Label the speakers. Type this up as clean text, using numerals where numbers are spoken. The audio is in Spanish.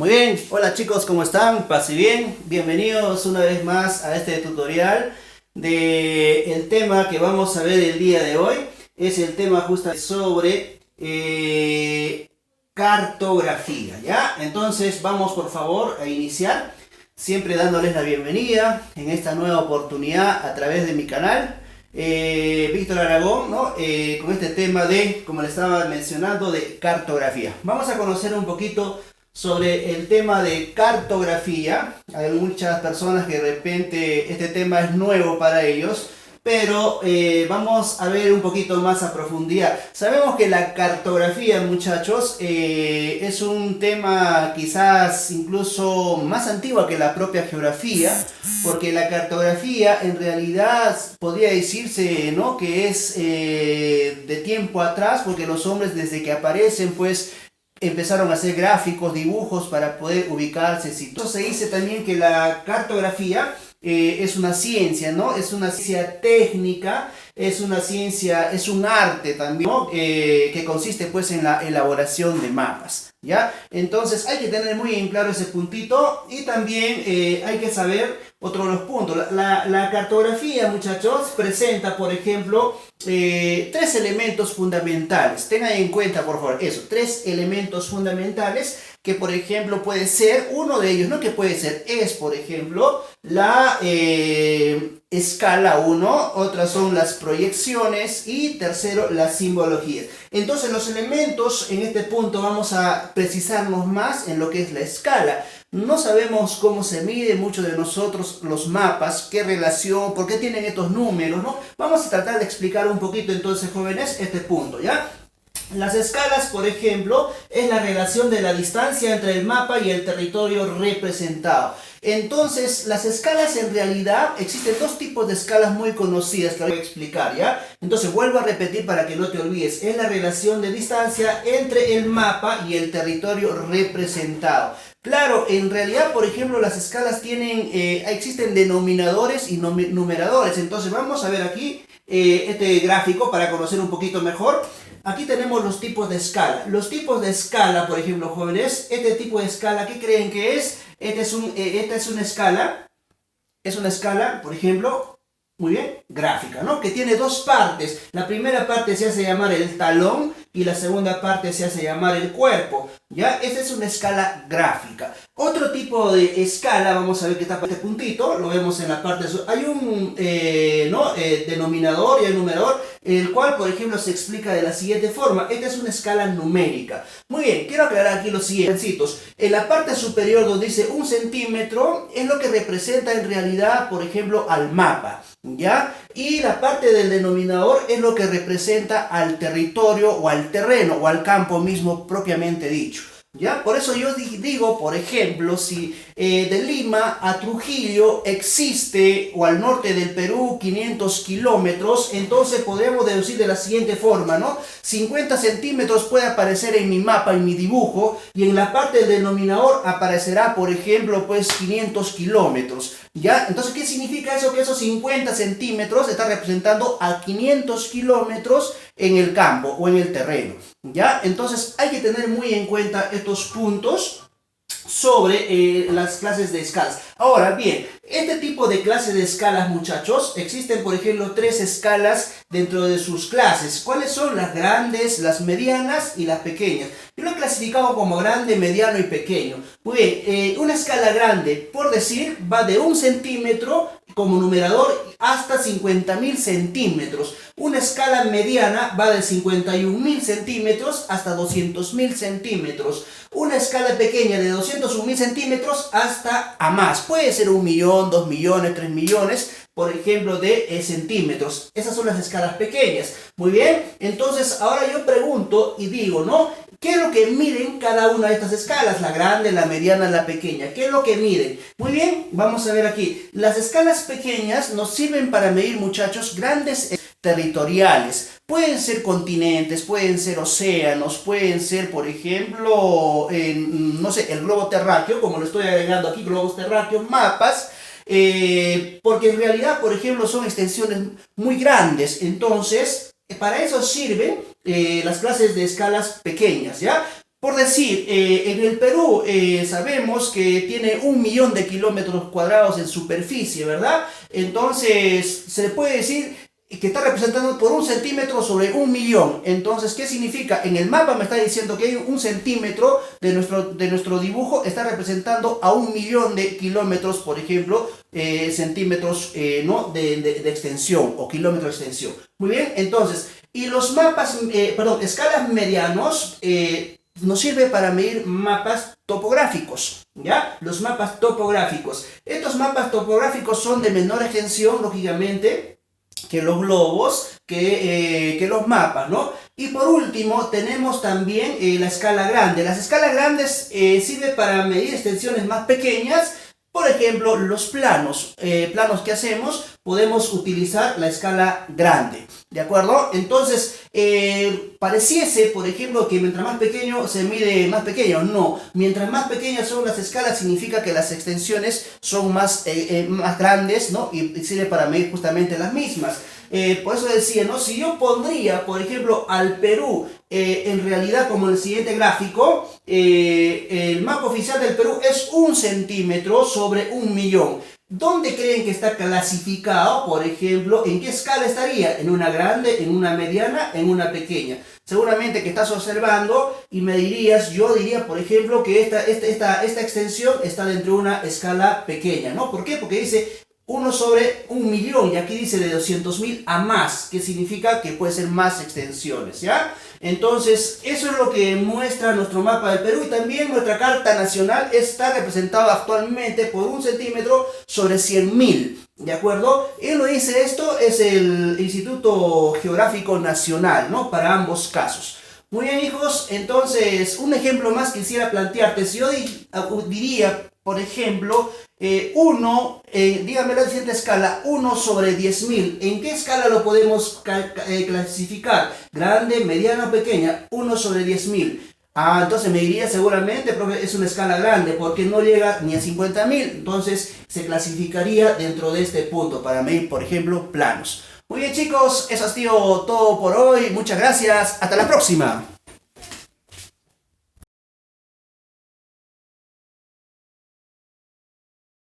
Speaker 1: Muy bien, hola chicos, ¿cómo están? Pase bien, bienvenidos una vez más a este tutorial de el tema que vamos a ver el día de hoy. Es el tema justo sobre cartografía, ¿ya? Entonces vamos por favor a iniciar, siempre dándoles la bienvenida en esta nueva oportunidad a través de mi canal. Víctor Aragón, ¿no? Con este tema de, como les estaba mencionando, de cartografía. Vamos a conocer un poquito sobre el tema de cartografía. Hay muchas personas que de repente este tema es nuevo para ellos, pero vamos a ver un poquito más a profundidad. Sabemos que la cartografía, muchachos, es un tema quizás incluso más antiguo que la propia geografía, porque la cartografía en realidad podría decirse, ¿no?, que es de tiempo atrás, porque los hombres desde que aparecen pues empezaron a hacer gráficos, dibujos para poder ubicarse. Entonces se dice también que la cartografía es una ciencia, ¿no? Es una ciencia técnica, es una ciencia, es un arte también, ¿no? Que consiste pues en la elaboración de mapas, ¿ya? Entonces hay que tener muy en claro ese puntito y también hay que saber otro de los puntos. La cartografía, muchachos, presenta, por ejemplo, tres elementos fundamentales. Tengan en cuenta, por favor, eso, tres elementos fundamentales que, por ejemplo, puede ser uno de ellos, no que puede ser, es, por ejemplo, la escala 1, otras son las proyecciones y tercero, las simbologías. Entonces, los elementos, en este punto vamos a precisarnos más en lo que es la escala. No sabemos cómo se mide muchos de nosotros los mapas, qué relación, por qué tienen estos números, ¿no? Vamos a tratar de explicar un poquito entonces, jóvenes, este punto, ¿ya? Las escalas, por ejemplo, es la relación de la distancia entre el mapa y el territorio representado. Entonces, las escalas en realidad, existen dos tipos de escalas muy conocidas que voy a explicar, ¿ya? Entonces, vuelvo a repetir para que no te olvides. Es la relación de distancia entre el mapa y el territorio representado. Claro, en realidad, por ejemplo, las escalas tienen, existen denominadores y numeradores. Entonces, vamos a ver aquí este gráfico para conocer un poquito mejor. Aquí tenemos los tipos de escala. Los tipos de escala, por ejemplo, jóvenes, este tipo de escala, ¿qué creen que es? Esta es una escala, por ejemplo, muy bien, gráfica, ¿no? Que tiene dos partes. La primera parte se hace llamar el talón y la segunda parte se hace llamar el cuerpo, ¿ya? Esta es una escala gráfica. Otro tipo de escala, vamos a ver que está este puntito, lo vemos en la parte sur. Hay un denominador y un numerador, el cual, por ejemplo, se explica de la siguiente forma. Esta es una escala numérica. Muy bien, quiero aclarar aquí los siguientes. En la parte superior donde dice 1 centímetro, es lo que representa en realidad, por ejemplo, al mapa, ¿ya? Y la parte del denominador es lo que representa al territorio o al terreno o al campo mismo propiamente dicho, ¿ya? Por eso yo digo, por ejemplo, si de Lima a Trujillo existe, o al norte del Perú, 500 kilómetros, entonces podemos deducir de la siguiente forma, ¿no? 50 centímetros puede aparecer en mi mapa, en mi dibujo, y en la parte del denominador aparecerá, por ejemplo, pues 500 kilómetros, ¿ya? Entonces, ¿qué significa eso? Que esos 50 centímetros están representando a 500 kilómetros en el campo o en el terreno, ¿ya? Entonces, hay que tener muy en cuenta estos puntos sobre las clases de escalas. Ahora bien, este tipo de clases de escalas, muchachos, existen, por ejemplo, tres escalas dentro de sus clases. ¿Cuáles son? Las grandes, las medianas y las pequeñas. Yo lo he clasificado como grande, mediano y pequeño. Muy bien, una escala grande, por decir, va de 1 centímetro como numerador hasta 50.000 centímetros. Una escala mediana va de 51.000 centímetros hasta 200.000 centímetros. Una escala pequeña de 201.000 centímetros hasta a más. Puede ser 1 millón, 2 millones, 3 millones, por ejemplo, de centímetros. Esas son las escalas pequeñas. Muy bien, entonces ahora yo pregunto y digo, ¿no? ¿Qué es lo que miden cada una de estas escalas? La grande, la mediana, la pequeña. ¿Qué es lo que miden? Muy bien, vamos a ver aquí. Las escalas pequeñas nos sirven para medir, muchachos, grandes territoriales. Pueden ser continentes, pueden ser océanos, pueden ser, por ejemplo, no sé, el globo terráqueo, como lo estoy agregando aquí, globos terráqueos, mapas, porque en realidad, por ejemplo, son extensiones muy grandes. Entonces, para eso sirven las clases de escalas pequeñas, ¿ya? Por decir, en el Perú sabemos que tiene 1.000.000 de kilómetros cuadrados en superficie, ¿verdad? Entonces, se puede decir que está representando por 1 centímetro sobre 1.000.000. Entonces, ¿qué significa? En el mapa me está diciendo que hay 1 centímetro de nuestro dibujo, está representando a 1.000.000 de kilómetros, por ejemplo, centímetros ¿no? de extensión o kilómetros de extensión. Muy bien, entonces, y los mapas, escalas medianos, nos sirve para medir mapas topográficos, ¿ya? Los mapas topográficos. Estos mapas topográficos son de menor extensión, lógicamente, que los globos, que los mapas, ¿no? Y por último, tenemos también la escala grande. Las escalas grandes sirven para medir extensiones más pequeñas. Por ejemplo, los planos que hacemos, podemos utilizar la escala grande, ¿de acuerdo? Entonces, pareciese, por ejemplo, que mientras más pequeño se mide más pequeño. No, mientras más pequeñas son las escalas, significa que las extensiones son más grandes, ¿no? Y sirve para medir justamente las mismas. Por eso decía, ¿no? Si yo pondría, por ejemplo, al Perú en realidad como el siguiente gráfico, el mapa oficial del Perú es 1 centímetro sobre 1.000.000. ¿Dónde creen que está clasificado? Por ejemplo, ¿en qué escala estaría? ¿En una grande, en una mediana, en una pequeña? Seguramente que estás observando y me dirías, yo diría, por ejemplo, que esta extensión está dentro de una escala pequeña, ¿no? ¿Por qué? Porque dice 1 sobre 1.000.000 y aquí dice de 200.000 a más, que significa que puede ser más extensiones, ¿ya? Entonces, eso es lo que muestra nuestro mapa del Perú y también nuestra Carta Nacional está representada actualmente por 1 centímetro sobre 100.000, ¿de acuerdo? Y lo dice esto, es el Instituto Geográfico Nacional, ¿no? Para ambos casos. Muy bien, hijos, entonces, un ejemplo más quisiera plantearte. Si yo diría, por ejemplo, dígame la siguiente escala, 1 sobre 10.000. ¿En qué escala lo podemos clasificar? ¿Grande, mediana o pequeña? 1 sobre 10.000. Entonces me diría seguramente, profe, es una escala grande porque no llega ni a 50.000. Entonces se clasificaría dentro de este punto para medir, por ejemplo, planos. Muy bien, chicos, eso ha sido todo por hoy. Muchas gracias. Hasta la próxima.